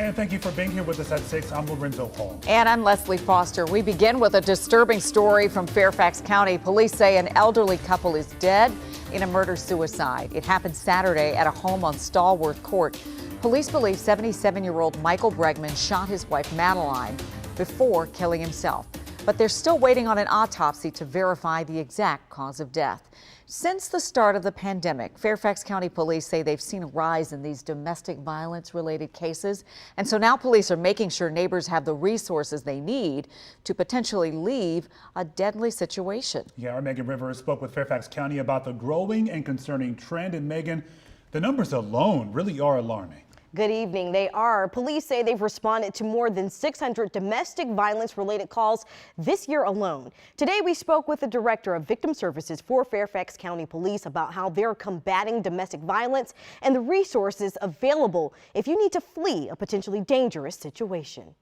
And thank you for being here with us at 6. I'm Lorenzo Hall. And I'm Leslie Foster. We begin with a disturbing story from Fairfax County. Police say an elderly couple is dead in a murder-suicide. It happened Saturday at a home on Stallworth Court. Police believe 77-year-old Michael Bregman shot his wife Madeline before killing himself. But they're still waiting on an autopsy to verify the exact cause of death. Since the start of the pandemic, Fairfax County Police say they've seen a rise in these domestic violence-related cases. And so now police are making sure neighbors have the resources they need to potentially leave a deadly situation. Yeah, our Megan Rivers spoke with Fairfax County about the growing and concerning trend. And Megan, the numbers alone really are alarming. Good evening. They are. Police say they've responded to more than 600 domestic violence-related calls this year alone. Today, we spoke with the director of victim services for Fairfax County Police about how they're combating domestic violence and the resources available if you need to flee a potentially dangerous situation.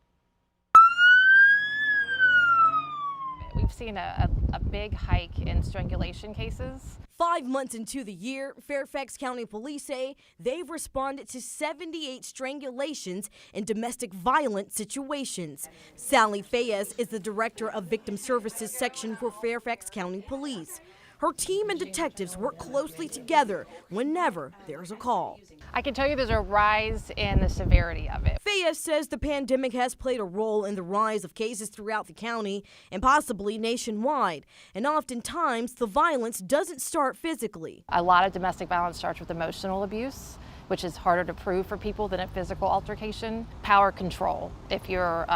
We've seen a big hike in strangulation cases. 5 months into the year, Fairfax County Police say they've responded to 78 strangulations in domestic violence situations. Sally Fayez is the director of Victim Services section for Fairfax County Police. Her team and detectives work closely together whenever there's a call. I can tell you there's a rise in the severity of it. Fayez says the pandemic has played a role in the rise of cases throughout the county and possibly nationwide. And oftentimes, the violence doesn't start physically. A lot of domestic violence starts with emotional abuse, which is harder to prove for people than a physical altercation. Power control. If your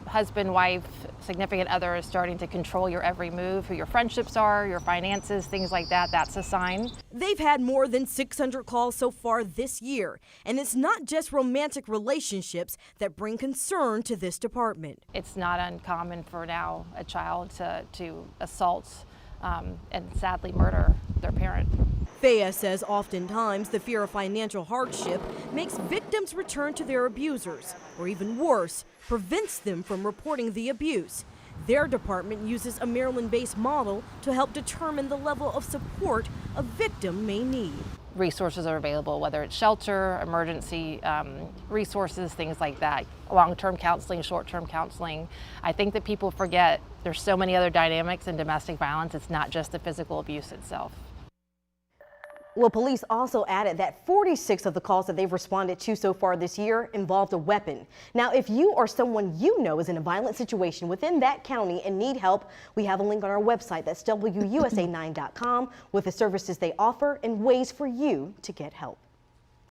husband, wife, significant other is starting to control your every move, who your friendships are, your finances, things like that, that's a sign. They've had more than 600 calls so far this year, and it's not just romantic relationships that bring concern to this department. It's not uncommon for now a child to assault and sadly murder their parent. Fayez says oftentimes the fear of financial hardship makes victims return to their abusers, or even worse, prevents them from reporting the abuse. Their department uses a Maryland-based model to help determine the level of support a victim may need. Resources are available, whether it's shelter, emergency resources, things like that, long-term counseling, short-term counseling. I think that people forget there's so many other dynamics in domestic violence. It's not just the physical abuse itself. Well, police also added that 46 of the calls that they've responded to so far this year involved a weapon. Now, if you or someone you know is in a violent situation within that county and need help, we have a link on our website. That's WUSA9.com with the services they offer and ways for you to get help.